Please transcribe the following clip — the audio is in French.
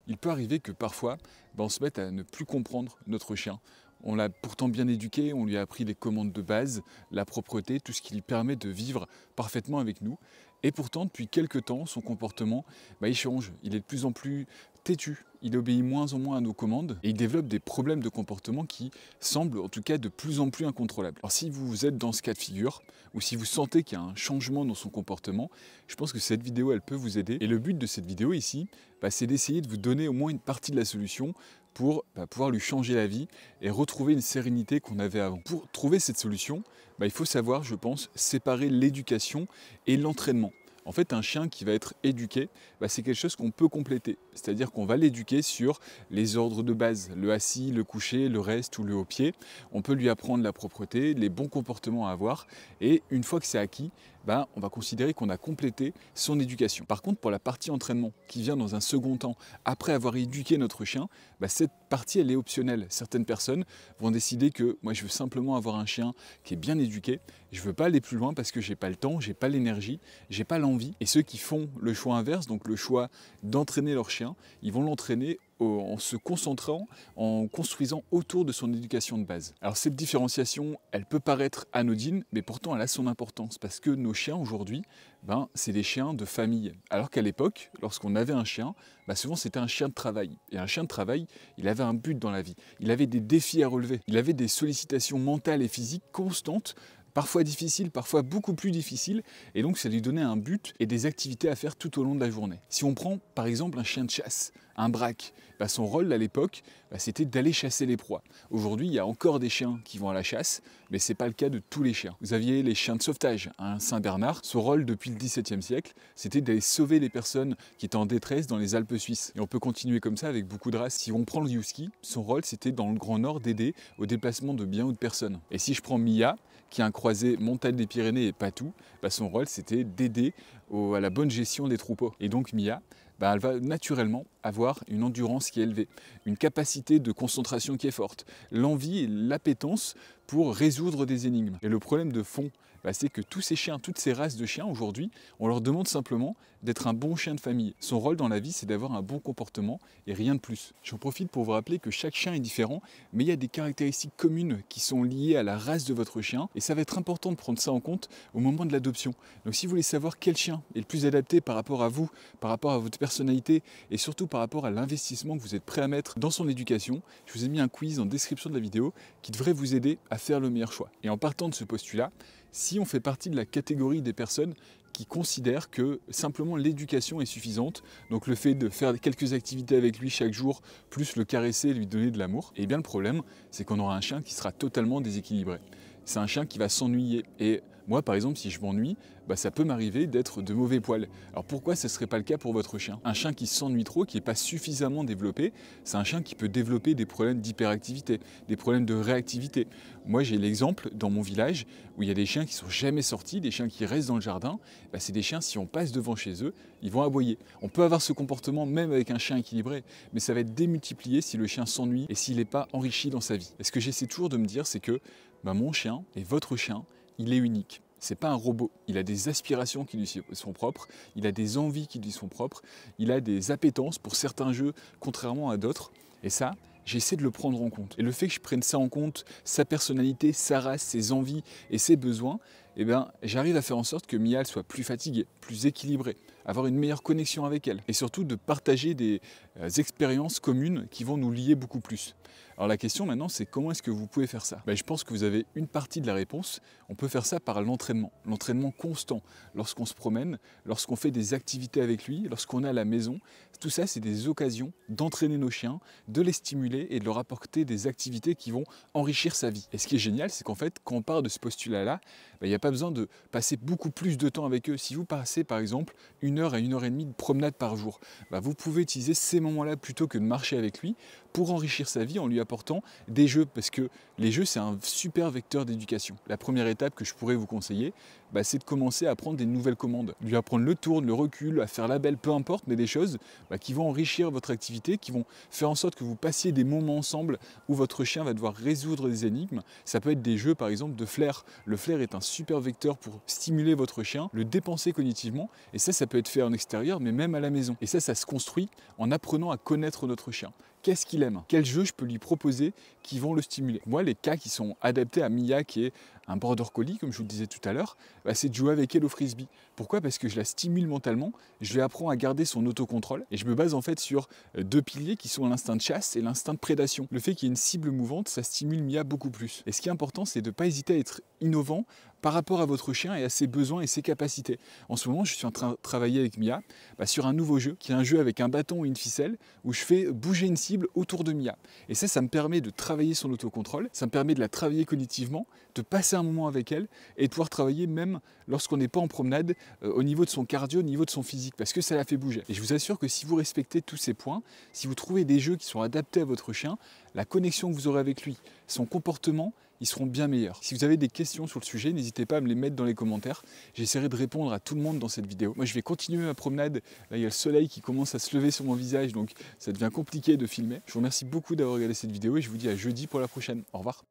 il peut arriver que parfois, on se mette à ne plus comprendre notre chien. On l'a pourtant bien éduqué, on lui a appris les commandes de base, la propreté, tout ce qui lui permet de vivre parfaitement avec nous. Et pourtant, depuis quelques temps, son comportement, il change. Il est de plus en plus têtu, il obéit moins en moins à nos commandes et il développe des problèmes de comportement qui semblent en tout cas de plus en plus incontrôlables. Alors si vous êtes dans ce cas de figure ou si vous sentez qu'il y a un changement dans son comportement, je pense que cette vidéo elle peut vous aider. Et le but de cette vidéo ici, c'est d'essayer de vous donner au moins une partie de la solution pour pouvoir lui changer la vie et retrouver une sérénité qu'on avait avant. Pour trouver cette solution, il faut savoir, je pense, séparer l'éducation et l'entraînement. En fait, un chien qui va être éduqué, c'est quelque chose qu'on peut compléter. C'est-à-dire qu'on va l'éduquer sur les ordres de base, le assis, le couché, le reste ou le haut-pied. On peut lui apprendre la propreté, les bons comportements à avoir. Et une fois que c'est acquis, on va considérer qu'on a complété son éducation. Par contre, pour la partie entraînement, qui vient dans un second temps, après avoir éduqué notre chien, cette partie, elle est optionnelle. Certaines personnes vont décider que moi, je veux simplement avoir un chien qui est bien éduqué. Je ne veux pas aller plus loin parce que je n'ai pas le temps, je n'ai pas l'énergie, je n'ai pas l'envie. Et ceux qui font le choix inverse, donc le choix d'entraîner leur chien, ils vont l'entraîner en se concentrant, en construisant autour de son éducation de base. Alors cette différenciation, elle peut paraître anodine, mais pourtant elle a son importance, parce que nos chiens aujourd'hui, c'est des chiens de famille. Alors qu'à l'époque, lorsqu'on avait un chien, souvent c'était un chien de travail. Et un chien de travail, il avait un but dans la vie. Il avait des défis à relever. Il avait des sollicitations mentales et physiques constantes, parfois difficiles, parfois beaucoup plus difficiles, et donc ça lui donnait un but et des activités à faire tout au long de la journée. Si on prend par exemple un chien de chasse, un braque, son rôle à l'époque, c'était d'aller chasser les proies. Aujourd'hui, il y a encore des chiens qui vont à la chasse, mais ce n'est pas le cas de tous les chiens. Vous aviez les chiens de sauvetage, un Saint-Bernard, son rôle depuis le XVIIe siècle, c'était d'aller sauver les personnes qui étaient en détresse dans les Alpes suisses. Et on peut continuer comme ça avec beaucoup de races. Si on prend le Husky, son rôle c'était dans le Grand Nord d'aider au déplacement de biens ou de personnes. Et si je prends Mia, qui est un croisé montagne des Pyrénées et Patou, son rôle c'était d'aider à la bonne gestion des troupeaux. Et donc Mia, elle va naturellement avoir une endurance qui est élevée, une capacité de concentration qui est forte, l'envie et l'appétence pour résoudre des énigmes. Et le problème de fond, c'est que tous ces chiens, toutes ces races de chiens aujourd'hui, on leur demande simplement d'être un bon chien de famille. Son rôle dans la vie, c'est d'avoir un bon comportement et rien de plus. J'en profite pour vous rappeler que chaque chien est différent, mais il y a des caractéristiques communes qui sont liées à la race de votre chien et ça va être important de prendre ça en compte au moment de l'adoption. Donc si vous voulez savoir quel chien est le plus adapté par rapport à vous, par rapport à votre personnalité et surtout par rapport à l'investissement que vous êtes prêt à mettre dans son éducation, je vous ai mis un quiz en description de la vidéo qui devrait vous aider à faire le meilleur choix. Et en partant de ce postulat, si on fait partie de la catégorie des personnes qui considèrent que simplement l'éducation est suffisante, donc le fait de faire quelques activités avec lui chaque jour, plus le caresser et lui donner de l'amour, et bien le problème, c'est qu'on aura un chien qui sera totalement déséquilibré. C'est un chien qui va s'ennuyer. Et moi, par exemple, si je m'ennuie, ça peut m'arriver d'être de mauvais poil. Alors pourquoi ce ne serait pas le cas pour votre chien? Un chien qui s'ennuie trop, qui n'est pas suffisamment développé, c'est un chien qui peut développer des problèmes d'hyperactivité, des problèmes de réactivité. Moi, j'ai l'exemple dans mon village où il y a des chiens qui ne sont jamais sortis, des chiens qui restent dans le jardin. C'est des chiens, si on passe devant chez eux, ils vont aboyer. On peut avoir ce comportement même avec un chien équilibré, mais ça va être démultiplié si le chien s'ennuie et s'il n'est pas enrichi dans sa vie. Et ce que j'essaie toujours de me dire, c'est que mon chien et votre chien, il est unique. C'est pas un robot, il a des aspirations qui lui sont propres, il a des envies qui lui sont propres, il a des appétences pour certains jeux contrairement à d'autres. Et ça, j'essaie de le prendre en compte. Et le fait que je prenne ça en compte, sa personnalité, sa race, ses envies et ses besoins, j'arrive à faire en sorte que Mia soit plus fatiguée, plus équilibrée, avoir une meilleure connexion avec elle. Et surtout de partager des expériences communes qui vont nous lier beaucoup plus. Alors la question maintenant, c'est comment est-ce que vous pouvez faire ça? Je pense que vous avez une partie de la réponse. On peut faire ça par l'entraînement constant. Lorsqu'on se promène, lorsqu'on fait des activités avec lui, lorsqu'on est à la maison. Tout ça, c'est des occasions d'entraîner nos chiens, de les stimuler et de leur apporter des activités qui vont enrichir sa vie. Et ce qui est génial, c'est qu'en fait, quand on part de ce postulat-là, il n'y a pas besoin de passer beaucoup plus de temps avec eux. Si vous passez par exemple 1 heure à 1 heure et demie de promenade par jour, vous pouvez utiliser ces moments-là plutôt que de marcher avec lui pour enrichir sa vie en lui apportant des jeux, parce que les jeux c'est un super vecteur d'éducation. La première étape que je pourrais vous conseiller, c'est de commencer à apprendre des nouvelles commandes, lui apprendre le tourne, le recul, à faire la belle, peu importe, mais des choses qui vont enrichir votre activité, qui vont faire en sorte que vous passiez des moments ensemble où votre chien va devoir résoudre des énigmes. Ça peut être des jeux par exemple de flair. Le flair est un super vecteur pour stimuler votre chien, le dépenser cognitivement, et ça peut peut être fait en extérieur, mais même à la maison. Et ça se construit en apprenant à connaître notre chien. Qu'est-ce qu'il aime? Quels jeux je peux lui proposer qui vont le stimuler? Moi, les cas qui sont adaptés à Mia, qui est un border collie, comme je vous le disais tout à l'heure, c'est de jouer avec elle au frisbee. Pourquoi? Parce que je la stimule mentalement, je lui apprends à garder son autocontrôle, et je me base en fait sur deux piliers qui sont l'instinct de chasse et l'instinct de prédation. Le fait qu'il y ait une cible mouvante, ça stimule Mia beaucoup plus. Et ce qui est important, c'est de ne pas hésiter à être innovant par rapport à votre chien et à ses besoins et ses capacités. En ce moment, je suis en train de travailler avec Mia sur un nouveau jeu, qui est un jeu avec un bâton et une ficelle, où je fais bouger une cible autour de Mia. Et ça me permet de travailler son autocontrôle, ça me permet de la travailler cognitivement, de passer un moment avec elle et de pouvoir travailler même lorsqu'on n'est pas en promenade, au niveau de son cardio, au niveau de son physique, parce que ça la fait bouger. Et je vous assure que si vous respectez tous ces points, si vous trouvez des jeux qui sont adaptés à votre chien, la connexion que vous aurez avec lui, son comportement, ils seront bien meilleurs. Si vous avez des questions sur le sujet, n'hésitez pas à me les mettre dans les commentaires. J'essaierai de répondre à tout le monde dans cette vidéo. Moi, je vais continuer ma promenade. Là, il y a le soleil qui commence à se lever sur mon visage, donc ça devient compliqué de filmer. Je vous remercie beaucoup d'avoir regardé cette vidéo et je vous dis à jeudi pour la prochaine. Au revoir.